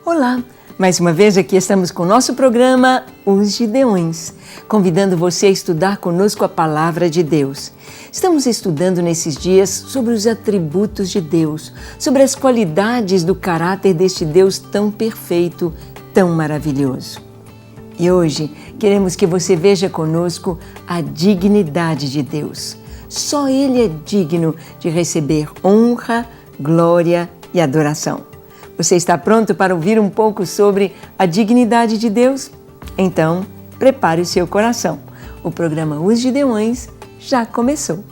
Olá! Mais uma vez aqui estamos com o nosso programa Os Gideões, convidando você a estudar conosco a Palavra de Deus. Estamos estudando nesses dias sobre os atributos de Deus, sobre as qualidades do caráter deste Deus tão perfeito, tão maravilhoso. E hoje queremos que você veja conosco a dignidade de Deus. Só Ele é digno de receber honra, glória e adoração. Você está pronto para ouvir um pouco sobre a dignidade de Deus? Então, prepare o seu coração. O programa Os Gideões já começou.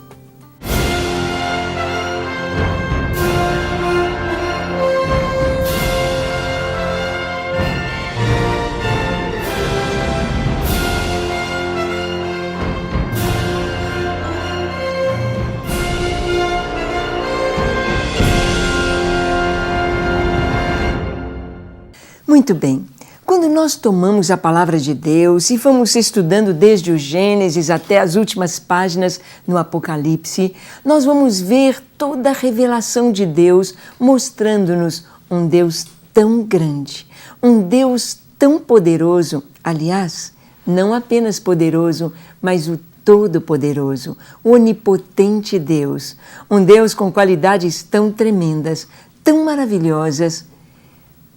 Muito bem, quando nós tomamos a Palavra de Deus e vamos estudando desde o Gênesis até as últimas páginas no Apocalipse, nós vamos ver toda a revelação de Deus mostrando-nos um Deus tão grande, um Deus tão poderoso, aliás, não apenas poderoso, mas o Todo-Poderoso, o onipotente Deus, um Deus com qualidades tão tremendas, tão maravilhosas.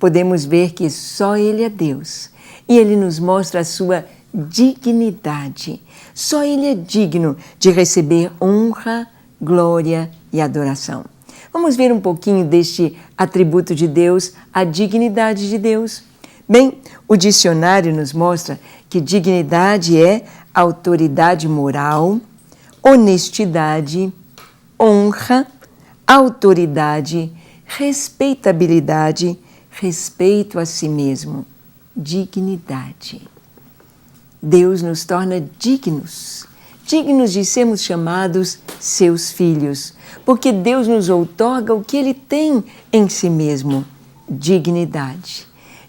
Podemos ver que só Ele é Deus e Ele nos mostra a sua dignidade. Só Ele é digno de receber honra, glória e adoração. Vamos ver um pouquinho deste atributo de Deus, a dignidade de Deus. Bem, o dicionário nos mostra que dignidade é autoridade moral, honestidade, honra, autoridade, respeitabilidade, respeito a si mesmo, dignidade. Deus nos torna dignos de sermos chamados seus filhos, porque Deus nos outorga o que Ele tem em si mesmo, dignidade.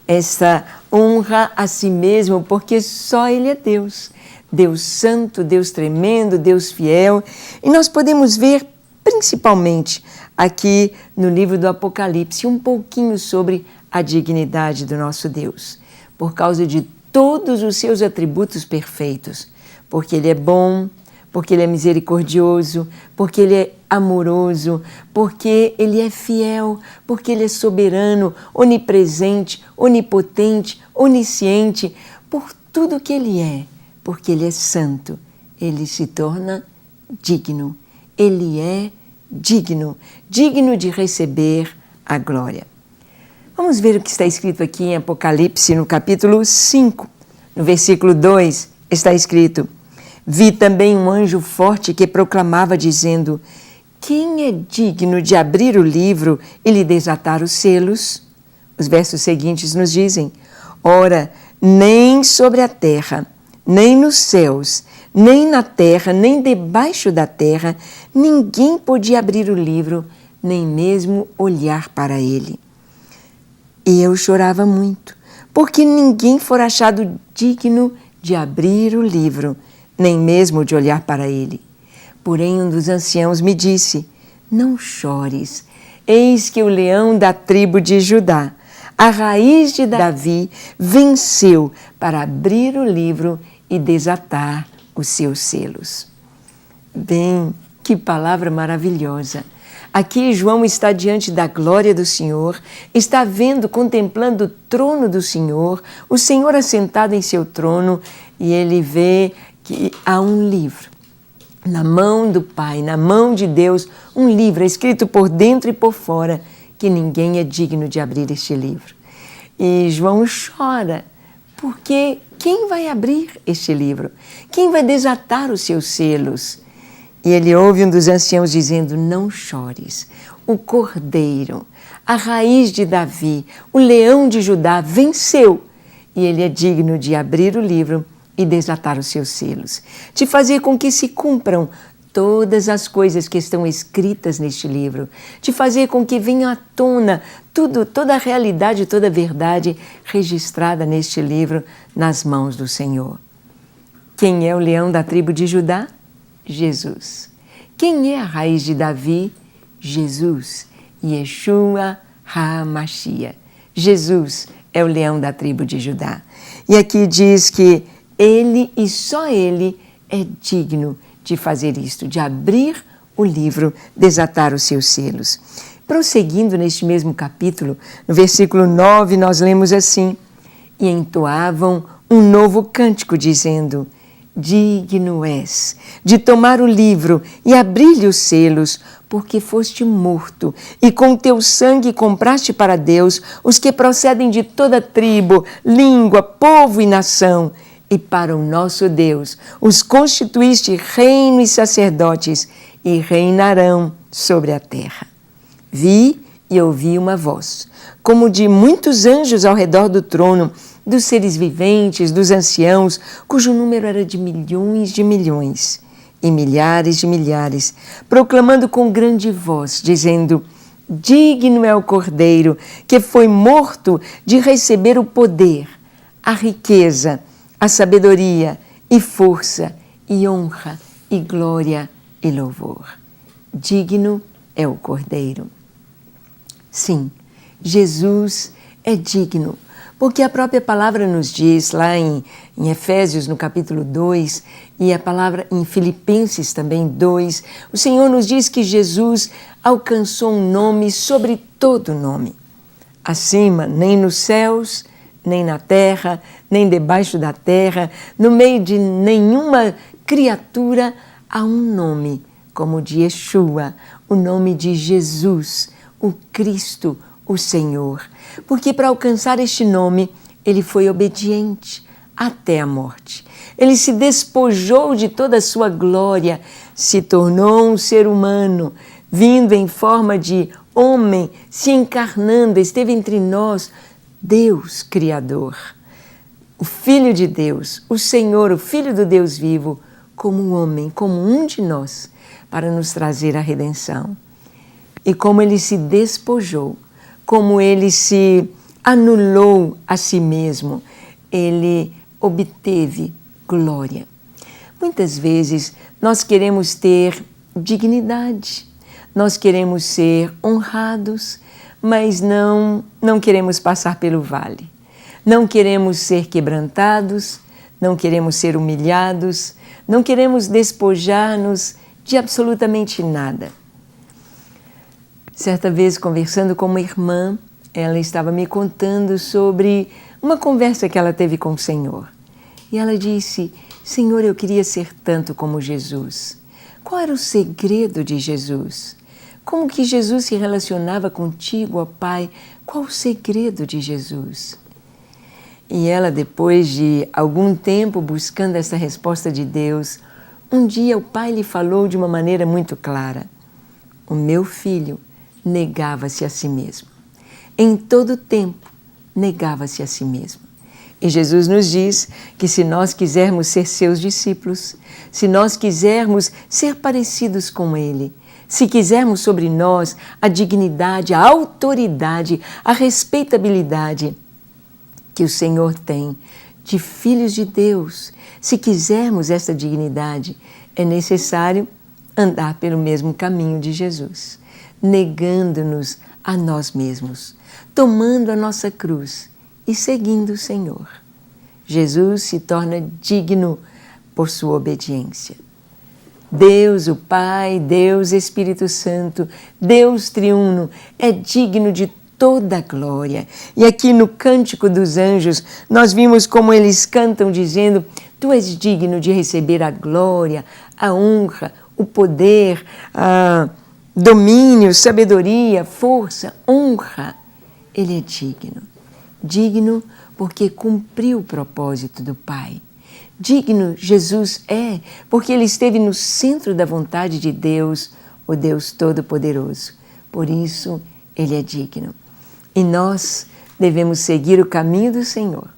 Essa honra a si mesmo, porque só Ele é Deus, Deus santo, Deus tremendo, Deus fiel, e nós podemos ver principalmente aqui no livro do Apocalipse um pouquinho sobre a dignidade do nosso Deus, por causa de todos os seus atributos perfeitos, porque Ele é bom, porque Ele é misericordioso, porque Ele é amoroso, porque Ele é fiel, porque Ele é soberano, onipresente, onipotente, onisciente, por tudo que Ele é, porque Ele é santo, Ele se torna digno, Ele é digno de receber a glória. Vamos ver o que está escrito aqui em Apocalipse, no capítulo 5, no versículo 2, está escrito: Vi também um anjo forte que proclamava, dizendo: Quem é digno de abrir o livro e lhe desatar os selos? Os versos seguintes nos dizem: Ora, nem sobre a terra, nem nos céus, nem na terra, nem debaixo da terra, ninguém podia abrir o livro, nem mesmo olhar para ele. E eu chorava muito, porque ninguém fora achado digno de abrir o livro, nem mesmo de olhar para ele. Porém, um dos anciãos me disse: Não chores, eis que o leão da tribo de Judá, a raiz de Davi, venceu para abrir o livro e desatar os seus selos. Bem, que palavra maravilhosa! Aqui João está diante da glória do Senhor, está vendo, contemplando o trono do Senhor, o Senhor assentado em seu trono, e ele vê que há um livro na mão do Pai, na mão de Deus, um livro escrito por dentro e por fora, que ninguém é digno de abrir este livro. E João chora, porque quem vai abrir este livro? Quem vai desatar os seus selos? E ele ouve um dos anciãos dizendo: Não chores, o Cordeiro, a raiz de Davi, o leão de Judá venceu, e ele é digno de abrir o livro e desatar os seus selos, de fazer com que se cumpram todas as coisas que estão escritas neste livro, de fazer com que venha à tona toda a realidade, toda a verdade registrada neste livro nas mãos do Senhor. Quem é o leão da tribo de Judá? Jesus. Quem é a raiz de Davi? Jesus. Yeshua HaMashiach. Jesus é o leão da tribo de Judá. E aqui diz que ele e só ele é digno de fazer isto, de abrir o livro, desatar os seus selos. Prosseguindo neste mesmo capítulo, no versículo 9, nós lemos assim: e entoavam um novo cântico, dizendo: digno és de tomar o livro e abrir-lhe os selos, porque foste morto, e com teu sangue compraste para Deus os que procedem de toda tribo, língua, povo e nação, e para o nosso Deus os constituíste reino e sacerdotes, e reinarão sobre a terra. Vi e ouvi uma voz, como de muitos anjos ao redor do trono, dos seres viventes, dos anciãos, cujo número era de milhões e milhares de milhares, proclamando com grande voz, dizendo: digno é o Cordeiro que foi morto de receber o poder, a riqueza, a sabedoria e força e honra e glória e louvor. Digno é o Cordeiro. Sim, Jesus é digno, porque a própria palavra nos diz lá em Efésios, no capítulo 2, e a palavra em Filipenses também 2, o Senhor nos diz que Jesus alcançou um nome sobre todo nome. Acima, nem nos céus, nem na terra, nem debaixo da terra, no meio de nenhuma criatura, há um nome, como o de Yeshua, o nome de Jesus, o Cristo, o Senhor. Porque para alcançar este nome, ele foi obediente até a morte. Ele se despojou de toda a sua glória, se tornou um ser humano, vindo em forma de homem, se encarnando, esteve entre nós, Deus Criador, o Filho de Deus, o Senhor, o Filho do Deus vivo, como um homem, como um de nós, para nos trazer a redenção. E como ele se despojou, como ele se anulou a si mesmo, ele obteve glória. Muitas vezes nós queremos ter dignidade, nós queremos ser honrados, mas não queremos passar pelo vale. Não queremos ser quebrantados, não queremos ser humilhados, não queremos despojar-nos de absolutamente nada. Certa vez, conversando com uma irmã, ela estava me contando sobre uma conversa que ela teve com o Senhor. E ela disse: Senhor, eu queria ser tanto como Jesus. Qual era o segredo de Jesus? Como que Jesus se relacionava contigo, ó Pai? Qual o segredo de Jesus? E ela, depois de algum tempo buscando essa resposta de Deus, um dia o Pai lhe falou de uma maneira muito clara: o meu filho negava-se a si mesmo. Em todo tempo, negava-se a si mesmo. E Jesus nos diz que se nós quisermos ser seus discípulos, se nós quisermos ser parecidos com Ele, se quisermos sobre nós a dignidade, a autoridade, a respeitabilidade que o Senhor tem de filhos de Deus, se quisermos essa dignidade, é necessário andar pelo mesmo caminho de Jesus, negando-nos a nós mesmos, tomando a nossa cruz e seguindo o Senhor. Jesus se torna digno por sua obediência. Deus, o Pai, Deus, Espírito Santo, Deus triuno, é digno de toda a glória. E aqui no Cântico dos Anjos, nós vimos como eles cantam dizendo: Tu és digno de receber a glória, a honra, o poder, domínio, sabedoria, força, honra. Ele é digno. Digno porque cumpriu o propósito do Pai. Digno Jesus é porque Ele esteve no centro da vontade de Deus, o Deus Todo-Poderoso. Por isso, Ele é digno. E nós devemos seguir o caminho do Senhor.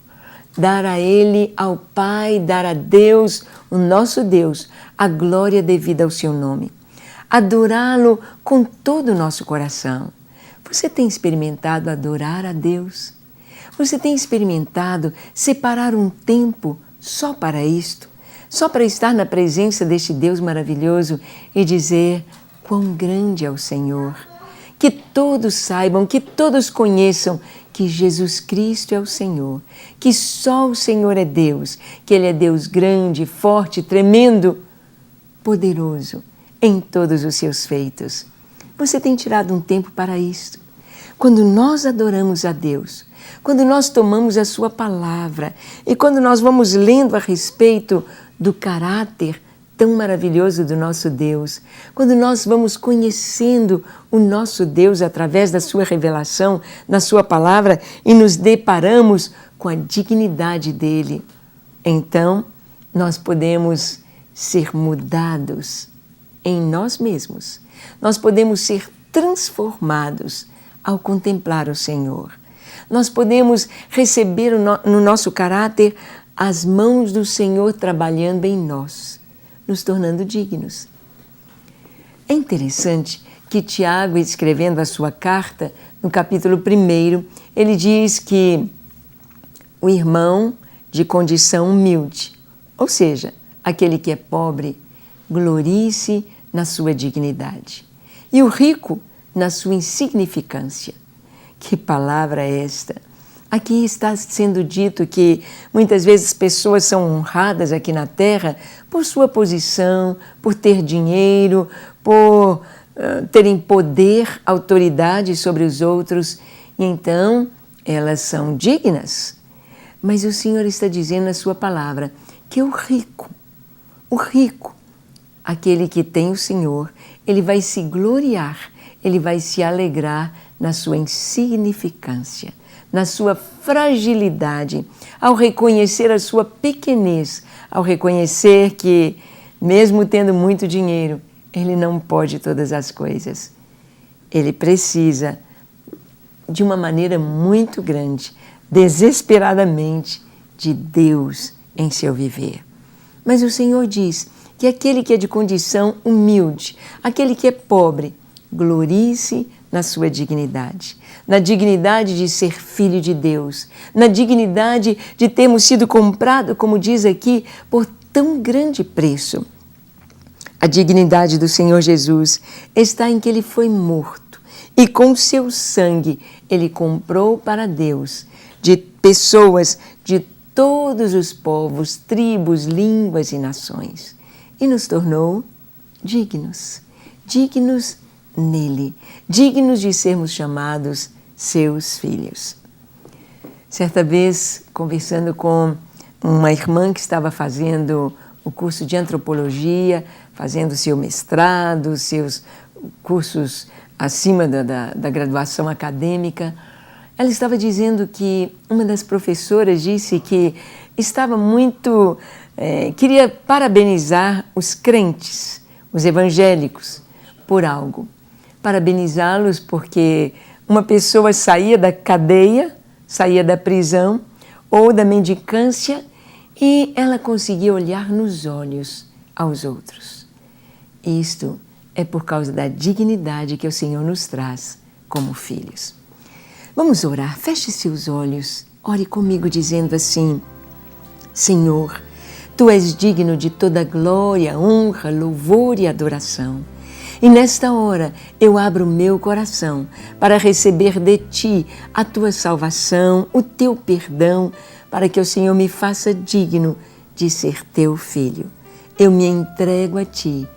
Dar a Ele, ao Pai, dar a Deus, o nosso Deus, a glória devida ao seu nome. Adorá-lo com todo o nosso coração. Você tem experimentado adorar a Deus? Você tem experimentado separar um tempo só para isto? Só para estar na presença deste Deus maravilhoso e dizer: quão grande é o Senhor. Que todos saibam, que todos conheçam que Jesus Cristo é o Senhor, que só o Senhor é Deus, que Ele é Deus grande, forte, tremendo, poderoso em todos os seus feitos. Você tem tirado um tempo para isto? Quando nós adoramos a Deus, quando nós tomamos a Sua palavra e quando nós vamos lendo a respeito do caráter tão maravilhoso do nosso Deus, quando nós vamos conhecendo o nosso Deus através da Sua revelação, na Sua palavra e nos deparamos com a dignidade dEle, então nós podemos ser mudados em nós mesmos. Nós podemos ser transformados ao contemplar o Senhor. Nós podemos receber no nosso caráter as mãos do Senhor trabalhando em nós, nos tornando dignos. É interessante que Tiago, escrevendo a sua carta, no capítulo 1, ele diz que o irmão de condição humilde, ou seja, aquele que é pobre, glorie-se na sua dignidade. E o rico na sua insignificância. Que palavra é esta? Aqui está sendo dito que muitas vezes pessoas são honradas aqui na terra por sua posição, por ter dinheiro, por terem poder, autoridade sobre os outros, e então elas são dignas. Mas o Senhor está dizendo na sua palavra que o rico, aquele que tem o Senhor, ele vai se gloriar, ele vai se alegrar na sua insignificância, na sua fragilidade, ao reconhecer a sua pequenez, ao reconhecer que, mesmo tendo muito dinheiro, ele não pode todas as coisas. Ele precisa, de uma maneira muito grande, desesperadamente, de Deus em seu viver. Mas o Senhor diz que aquele que é de condição humilde, aquele que é pobre, glorie-se na sua dignidade, na dignidade de ser filho de Deus, na dignidade de termos sido comprado, como diz aqui, por tão grande preço. A dignidade do Senhor Jesus está em que Ele foi morto e com seu sangue Ele comprou para Deus de pessoas de todos os povos, tribos, línguas e nações e nos tornou dignos, dignos nele, dignos de sermos chamados seus filhos. Certa vez, conversando com uma irmã que estava fazendo o curso de antropologia, fazendo seu mestrado, seus cursos acima da graduação acadêmica, ela estava dizendo que uma das professoras disse que estava muito, queria parabenizar os crentes, os evangélicos, por algo. Parabenizá-los porque uma pessoa saía da cadeia, saía da prisão ou da mendicância e ela conseguia olhar nos olhos aos outros. Isto é por causa da dignidade que o Senhor nos traz como filhos. Vamos orar, feche seus olhos, ore comigo dizendo assim: Senhor, Tu és digno de toda glória, honra, louvor e adoração. E nesta hora eu abro o meu coração para receber de Ti a Tua salvação, o Teu perdão, para que o Senhor me faça digno de ser Teu filho. Eu me entrego a Ti,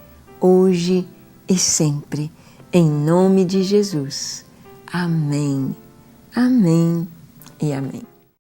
hoje e sempre, em nome de Jesus. Amém, amém e amém.